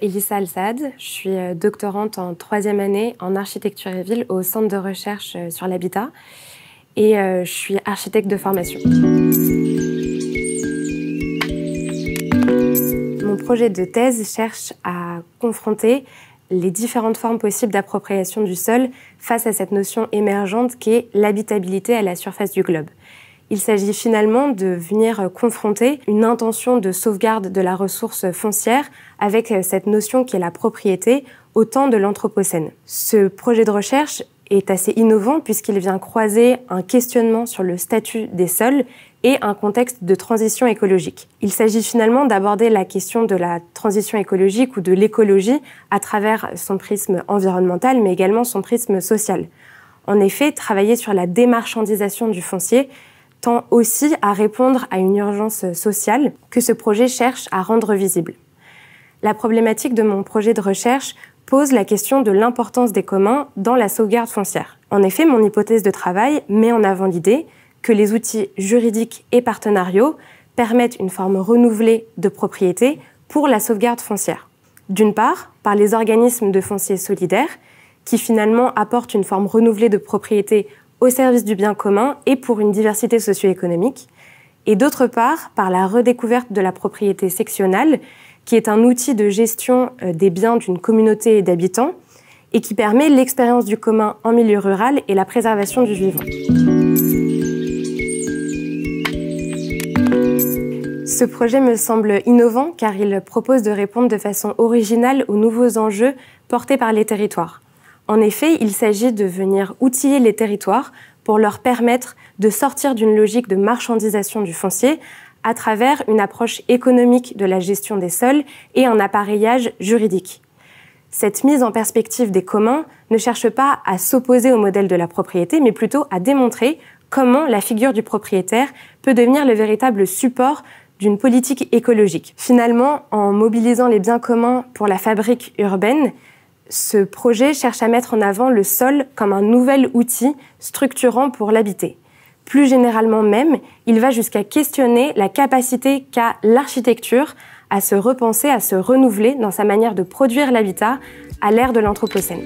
Elissa Al-Saad, je suis doctorante en 3e année en architecture et ville au Centre de recherche sur l'habitat et je suis architecte de formation. Mon projet de thèse cherche à confronter les différentes formes possibles d'appropriation du sol face à cette notion émergente qu'est l'habitabilité à la surface du globe. Il s'agit finalement de venir confronter une intention de sauvegarde de la ressource foncière avec cette notion qui est la propriété au temps de l'Anthropocène. Ce projet de recherche est assez innovant puisqu'il vient croiser un questionnement sur le statut des sols et un contexte de transition écologique. Il s'agit finalement d'aborder la question de la transition écologique ou de l'écologie à travers son prisme environnemental mais également son prisme social. En effet, travailler sur la démarchandisation du foncier tend aussi à répondre à une urgence sociale que ce projet cherche à rendre visible. La problématique de mon projet de recherche pose la question de l'importance des communs dans la sauvegarde foncière. En effet, mon hypothèse de travail met en avant l'idée que les outils juridiques et partenariaux permettent une forme renouvelée de propriété pour la sauvegarde foncière. D'une part, par les organismes de foncier solidaire, qui finalement apportent une forme renouvelée de propriété au service du bien commun et pour une diversité socio-économique, et d'autre part par la redécouverte de la propriété sectionnelle, qui est un outil de gestion des biens d'une communauté d'habitants et qui permet l'expérience du commun en milieu rural et la préservation du vivant. Ce projet me semble innovant car il propose de répondre de façon originale aux nouveaux enjeux portés par les territoires. En effet, il s'agit de venir outiller les territoires pour leur permettre de sortir d'une logique de marchandisation du foncier à travers une approche économique de la gestion des sols et un appareillage juridique. Cette mise en perspective des communs ne cherche pas à s'opposer au modèle de la propriété, mais plutôt à démontrer comment la figure du propriétaire peut devenir le véritable support d'une politique écologique. Finalement, en mobilisant les biens communs pour la fabrique urbaine, ce projet cherche à mettre en avant le sol comme un nouvel outil structurant pour l'habiter. Plus généralement même, il va jusqu'à questionner la capacité qu'a l'architecture à se repenser, à se renouveler dans sa manière de produire l'habitat à l'ère de l'Anthropocène.